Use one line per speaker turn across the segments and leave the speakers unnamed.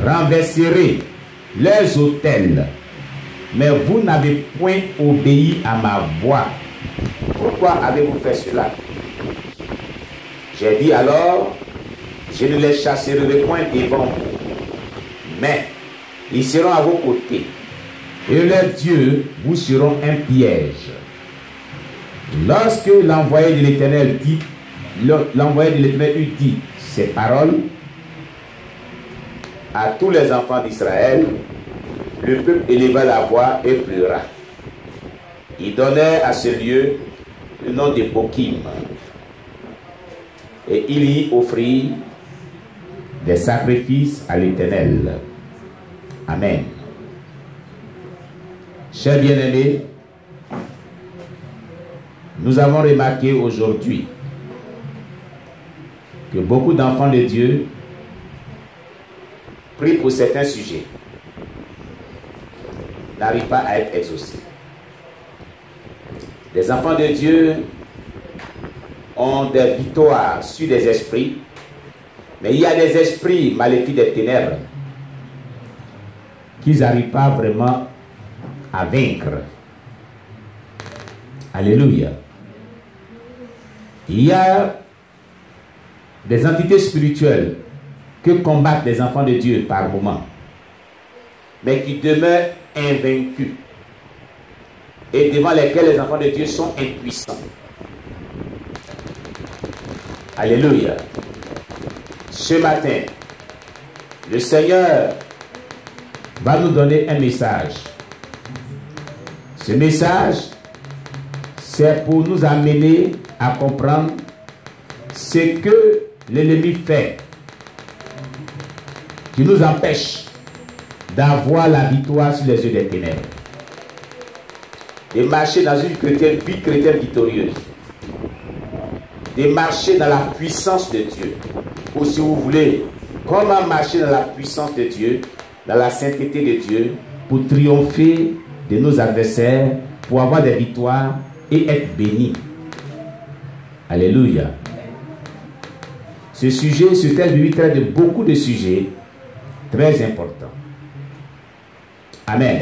renverserai leurs autels, mais vous n'avez point obéi à ma voix. Pourquoi avez-vous fait cela? J'ai dit alors, je ne les chasserai point devant vous, mais ils seront à vos côtés, et leurs dieux vous seront un piège. Lorsque l'envoyé de l'Éternel eut dit ces paroles à tous les enfants d'Israël, le peuple éleva la voix et pleura. Il donnait à ce lieu le nom de Bokim, et il y offrit des sacrifices à l'Éternel. Amen. Chers bien-aimés, nous avons remarqué aujourd'hui que beaucoup d'enfants de Dieu prient pour certains sujets, n'arrivent pas à être exaucés. Les enfants de Dieu ont des victoires sur des esprits, mais il y a des esprits maléfiques des ténèbres qu'ils n'arrivent pas vraiment à vaincre. Alléluia. Il y a des entités spirituelles que combattent les enfants de Dieu par moments, mais qui demeurent invaincus et devant lesquels les enfants de Dieu sont impuissants. Alléluia. Ce matin, le Seigneur va nous donner un message. Ce message, c'est pour nous amener à comprendre ce que l'ennemi fait, qui nous empêche d'avoir la victoire sur les yeux des ténèbres, de marcher dans une vie chrétienne victorieuse, de marcher dans la puissance de Dieu. Ou si vous voulez, comment marcher dans la puissance de Dieu, dans la sainteté de Dieu, pour triompher de nos adversaires, pour avoir des victoires et être bénis. Alléluia. Ce sujet, ce thème lui traite de beaucoup de sujets très importants. Amen.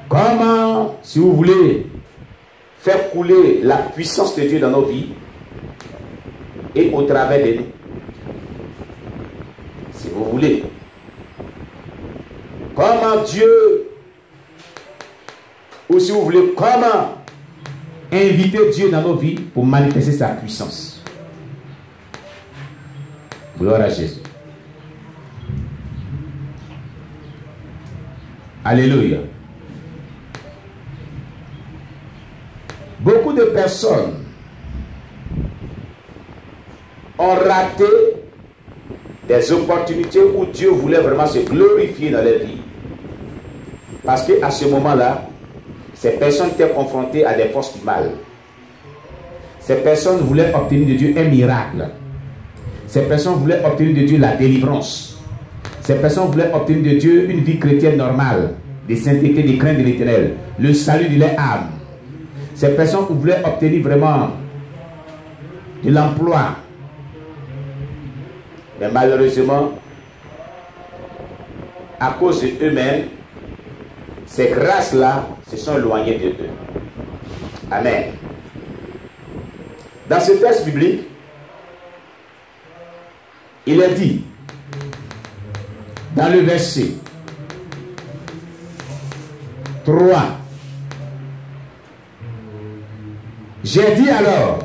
Comment, si vous voulez, faire couler la puissance de Dieu dans nos vies et au travers de nous. Si vous voulez. Comment Dieu, ou si vous voulez, comment inviter Dieu dans nos vies pour manifester sa puissance. Gloire à Jésus. Alléluia. Beaucoup de personnes ont raté des opportunités où Dieu voulait vraiment se glorifier dans leur vie. Parce qu'à ce moment-là, ces personnes étaient confrontées à des forces du mal. Ces personnes voulaient obtenir de Dieu un miracle. Ces personnes voulaient obtenir de Dieu la délivrance. Ces personnes voulaient obtenir de Dieu une vie chrétienne normale, de sainteté, de crainte de l'Éternel, le salut de leur âme. Ces personnes voulaient obtenir vraiment de l'emploi. Mais malheureusement, à cause d'eux-mêmes, ces grâces-là se sont éloignées de eux. Amen. Dans ce texte biblique, il est dit, dans le verset 3, j'ai dit alors,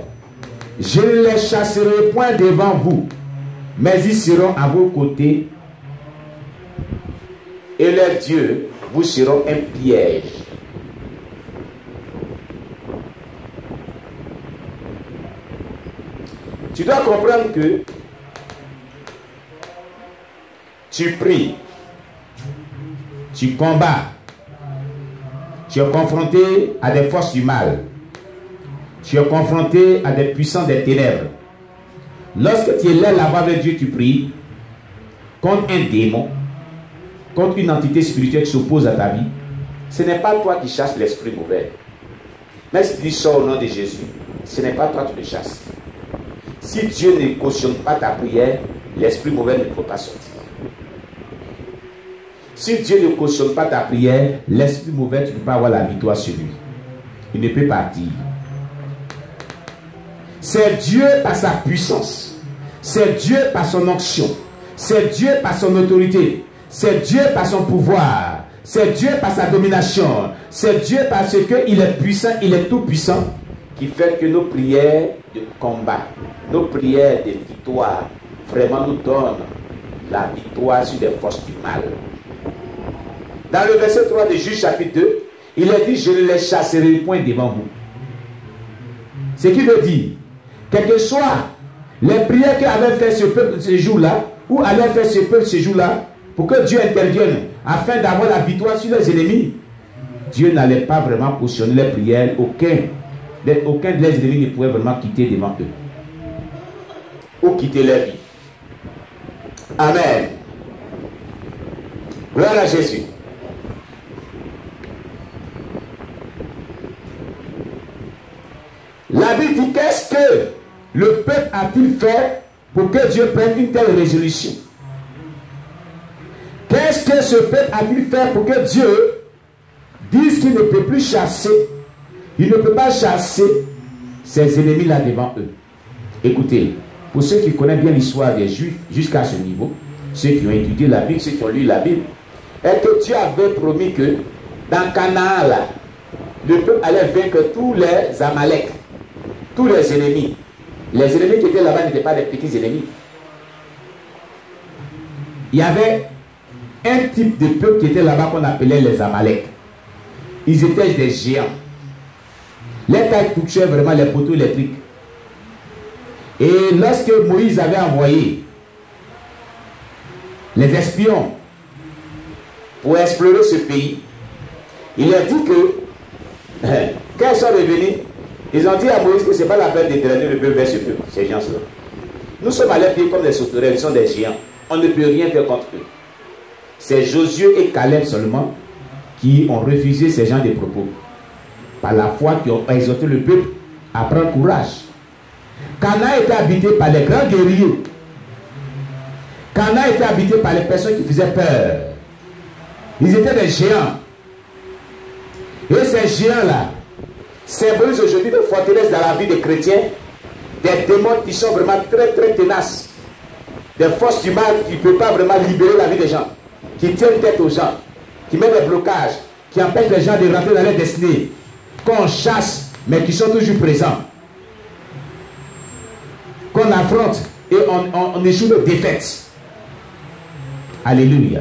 je ne les chasserai point devant vous, mais ils seront à vos côtés, et leurs dieux vous seront un piège. Tu dois comprendre que tu pries, tu combats, tu es confronté à des forces du mal, tu es confronté à des puissances des ténèbres. Lorsque tu es là avec Dieu, tu pries contre un démon, contre une entité spirituelle qui s'oppose à ta vie. Ce n'est pas toi qui chasses l'esprit mauvais. Mais si tu sors au nom de Jésus, ce n'est pas toi qui le chasses. Si Dieu ne cautionne pas ta prière, l'esprit mauvais ne peut pas sortir. Si Dieu ne cautionne pas ta prière, l'esprit mauvais, tu ne peux pas avoir la victoire sur lui. Il ne peut partir. C'est Dieu par sa puissance. C'est Dieu par son onction. C'est Dieu par son autorité. C'est Dieu par son pouvoir. C'est Dieu par sa domination. C'est Dieu parce qu'il est puissant, il est tout puissant, qui fait que nos prières de combat, nos prières de victoire, vraiment nous donnent la victoire sur les forces du mal. Dans le verset 3 de Juge chapitre 2, il est dit, je ne les chasserai point devant vous. Ce qui veut dire, quel que soit les prières qu'avait fait ce peuple ce jour-là, ou allait faire ce peuple ce jour-là, pour que Dieu intervienne, afin d'avoir la victoire sur les ennemis, Dieu n'allait pas vraiment cautionner les prières. Aucun de les ennemis ne pouvait vraiment quitter devant eux. Ou quitter leur vie. Amen. Gloire à Jésus. La Bible dit, qu'est-ce que le peuple a-t-il fait pour que Dieu prenne une telle résolution? Qu'est-ce que ce peuple a-t-il fait pour que Dieu dise qu'il ne peut plus chasser, il ne peut pas chasser ses ennemis-là devant eux? Écoutez, pour ceux qui connaissent bien l'histoire des Juifs jusqu'à ce niveau, ceux qui ont étudié la Bible, ceux qui ont lu la Bible, est que Dieu avait promis que dans Canaan, là, le peuple allait vaincre tous les Amalek, tous les ennemis. Les ennemis qui étaient là-bas n'étaient pas des petits ennemis. Il y avait un type de peuple qui était là-bas qu'on appelait les Amalek. Ils étaient des géants. Les tailles touchaient vraiment les poteaux électriques. Et lorsque Moïse avait envoyé les espions pour explorer ce pays, il a dit que quand ils sont revenus, ils ont dit à Moïse que ce n'est pas la peine d'étraîner le peuple vers ce peuple, ces gens-là. Nous sommes allés vivre comme des sauterelles, ils sont des géants. On ne peut rien faire contre eux. C'est Josué et Caleb seulement qui ont refusé ces gens de propos. Par la foi, qui ont exhorté le peuple à prendre courage. Canaan était habité par les grands guerriers. Canaan était habité par les personnes qui faisaient peur. Ils étaient des géants. Et ces géants-là symbolisent aujourd'hui des forteresses dans la vie des chrétiens, des démons qui sont vraiment très très tenaces, des forces du mal qui ne peuvent pas vraiment libérer la vie des gens, qui tiennent tête aux gens, qui mettent des blocages, qui empêchent les gens de rentrer dans leur destinée, qu'on chasse, mais qui sont toujours présents, qu'on affronte et on échoue de défaite. Alléluia.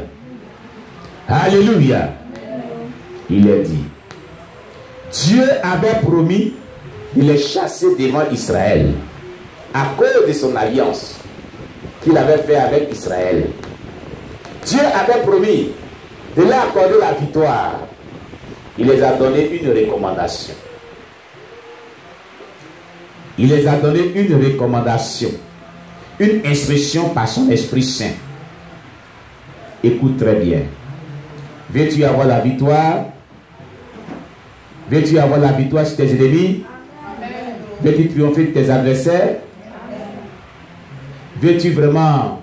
Alléluia. Il est dit, Dieu avait promis de les chasser devant Israël à cause de son alliance qu'il avait fait avec Israël. Dieu avait promis de leur accorder la victoire. Il les a donné une recommandation. Il les a donné une recommandation, une instruction par son Esprit Saint. Écoute très bien. Veux-tu avoir la victoire? Veux-tu avoir la victoire sur tes ennemis? Veux-tu triompher de tes adversaires? Veux-tu vraiment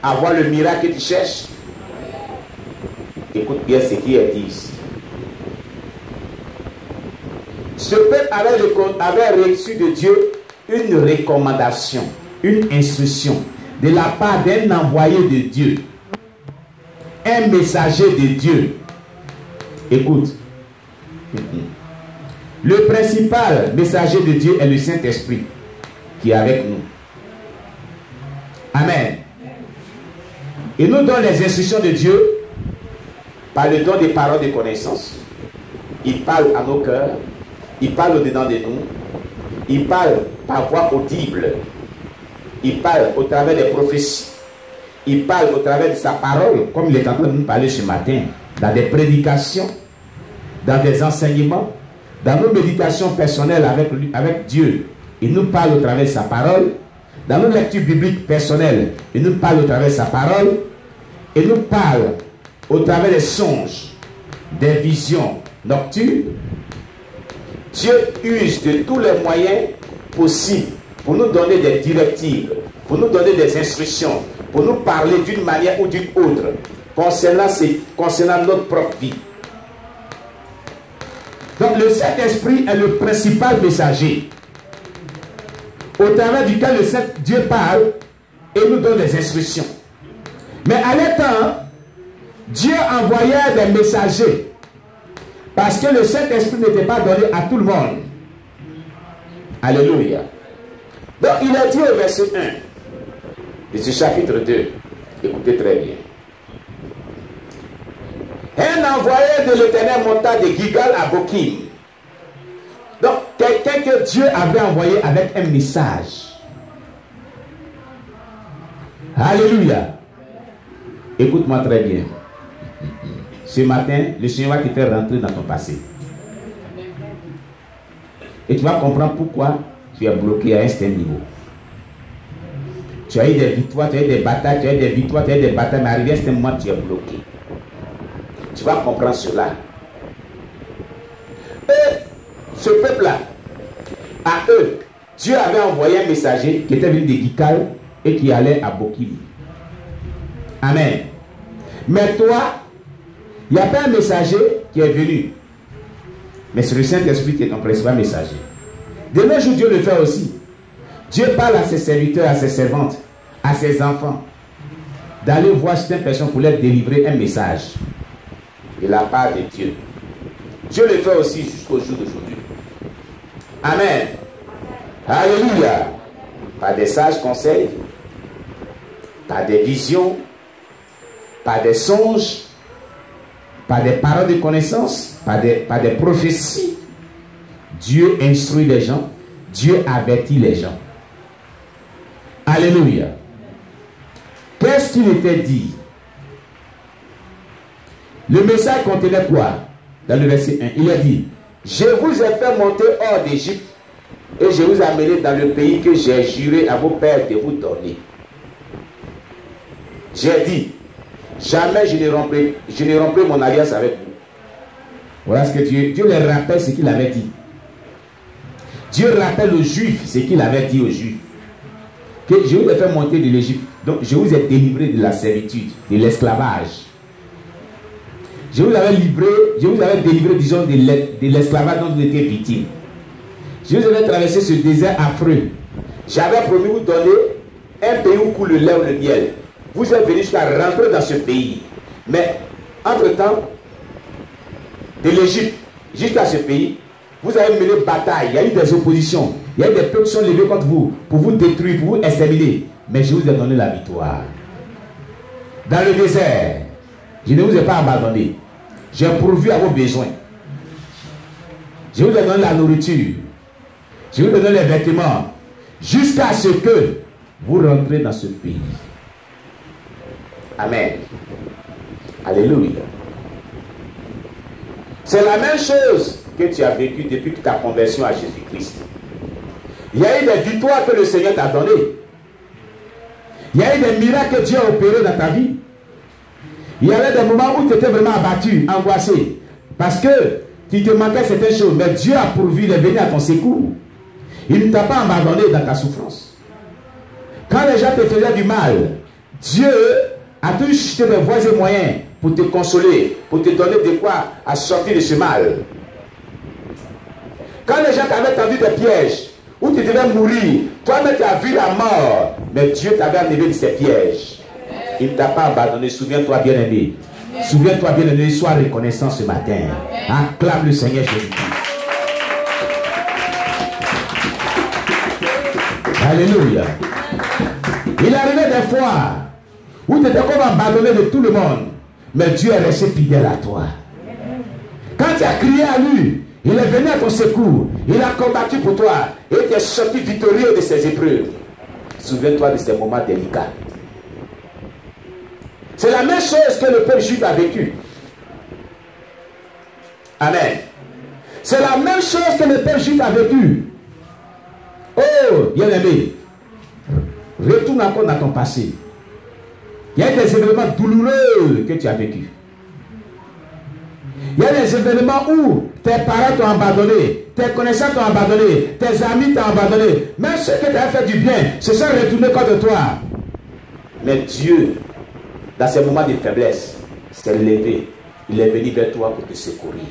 avoir le miracle que tu cherches? Écoute bien ce qui est dit ici. Ce peuple avait reçu de Dieu une recommandation, une instruction de la part d'un envoyé de Dieu, un messager de Dieu. Écoute, le principal messager de Dieu est le Saint-Esprit qui est avec nous. Amen. Il nous donne les instructions de Dieu par le don des paroles de connaissance. Il parle à nos cœurs, il parle au-dedans de nous, il parle par voix audible, il parle au travers des prophéties, il parle au travers de sa parole, comme il est en train de nous parler ce matin, dans des prédications, dans des enseignements, dans nos méditations personnelles avec Dieu. Il nous parle au travers de sa parole. Dans nos lectures bibliques personnelles, il nous parle au travers de sa parole. Il nous parle au travers des songes, des visions nocturnes. Dieu use de tous les moyens possibles pour nous donner des directives, pour nous donner des instructions, pour nous parler d'une manière ou d'une autre, concernant notre propre vie.
Donc le Saint-Esprit est le principal messager au travers duquel le Saint-Dieu parle et nous donne des instructions. Mais à l'époque, Dieu envoyait des messagers parce que le Saint-Esprit n'était pas donné à tout le monde.
Alléluia. Donc il a dit au verset 1 de ce chapitre 2, écoutez très bien. Un envoyé de l'Éternel monta de Gilgal à Bokim.
Donc quelqu'un que Dieu avait envoyé avec un message. Alléluia.
Écoute-moi très bien. Ce matin, le Seigneur va te faire rentrer dans ton passé. Et tu vas comprendre pourquoi tu es bloqué à un certain niveau. Tu as eu des victoires, tu as eu des batailles, tu as eu des victoires, tu as eu des batailles, mais arrivé à un certain moment, tu es bloqué. Tu vas comprendre cela. Et ce peuple-là, à eux, Dieu avait envoyé un messager qui était venu de Gilgal et qui allait à Bokim.
Amen. Mais toi, il n'y a pas un messager qui est venu.
Mais c'est le Saint-Esprit qui est ton principal messager.
De nos jours, Dieu le fait aussi. Dieu parle à ses serviteurs, à ses servantes, à ses enfants, d'aller voir certaines personnes pour leur délivrer un message
de la part de Dieu. Dieu le fait aussi jusqu'au jour d'aujourd'hui. Amen. Alléluia. Par des sages conseils, par des visions, par des songes, par des paroles de connaissance, par des prophéties. Dieu instruit les gens, Dieu avertit les gens. Alléluia. Qu'est-ce qu'il était dit?
Le message contenait quoi? Dans le verset 1, il a dit:
je vous ai fait monter hors d'Égypte et je vous ai amené dans le pays que j'ai juré à vos pères de vous donner. J'ai dit, jamais je ne romprai mon alliance avec vous.
Voilà ce que Dieu leur rappelle ce qu'il avait dit. Dieu rappelle aux Juifs ce qu'il avait dit aux Juifs. Que je vous ai fait monter de l'Égypte. Donc je vous ai délivré de la servitude, de l'esclavage. Je vous avais délivré, disons, de l'esclavage dont vous étiez victime. Je vous avais traversé ce désert affreux.
J'avais promis vous donner un pays où coule le lait ou le miel. Vous êtes venus jusqu'à rentrer dans ce pays. Mais, entre-temps, de l'Égypte jusqu'à ce pays, vous avez mené bataille. Il y a eu des oppositions. Il y a eu des peuples qui sont levés contre vous, pour vous détruire, pour vous exterminer. Mais je vous ai donné la victoire. Dans le désert, je ne vous ai pas abandonné. J'ai pourvu à vos besoins. Je vous ai donné la nourriture. Je vous ai donné les vêtements. Jusqu'à ce que vous rentrez dans ce pays. Amen. Alléluia. C'est la même chose que tu as vécu depuis ta conversion à Jésus-Christ. Il y a eu des victoires que le Seigneur t'a données. Il y a eu des miracles que Dieu a opérés dans ta vie. Il y avait des moments où tu étais vraiment abattu, angoissé, parce que tu te manquais certaines choses, mais Dieu a pourvu, il est venu à ton secours. Il ne t'a pas abandonné dans ta souffrance. Quand les gens te faisaient du mal, Dieu a toujours cherché des voies et moyens pour te consoler, pour te donner de quoi à sortir de ce mal. Quand les gens t'avaient tendu des pièges, où tu devais mourir, toi-même tu as vu la mort, mais Dieu t'avait enlevé de ces pièges. Il ne t'a pas abandonné. Souviens-toi, bien-aimé. Souviens-toi, bien-aimé. Sois reconnaissant ce matin. Acclame le Seigneur Jésus-Christ. Alléluia. Il arrivait des fois où tu étais comme abandonné de tout le monde, mais Dieu est resté fidèle à toi. Quand tu as crié à lui, il est venu à ton secours. Il a combattu pour toi et tu es sorti victorieux de ces épreuves. Souviens-toi de ces moments délicats. C'est la même chose que le peuple juif a vécu. Amen. C'est la même chose que le peuple juif a vécu. Oh, bien-aimé, retourne encore dans ton passé. Il y a des événements douloureux que tu as vécu. Il y a des événements où tes parents t'ont abandonné, tes connaissances t'ont abandonné, tes amis t'ont abandonné. Même ceux qui t'ont fait du bien se sont retournés contre toi. Mais Dieu, dans ces moments de faiblesse, s'est levé. Il est venu vers toi pour te secourir.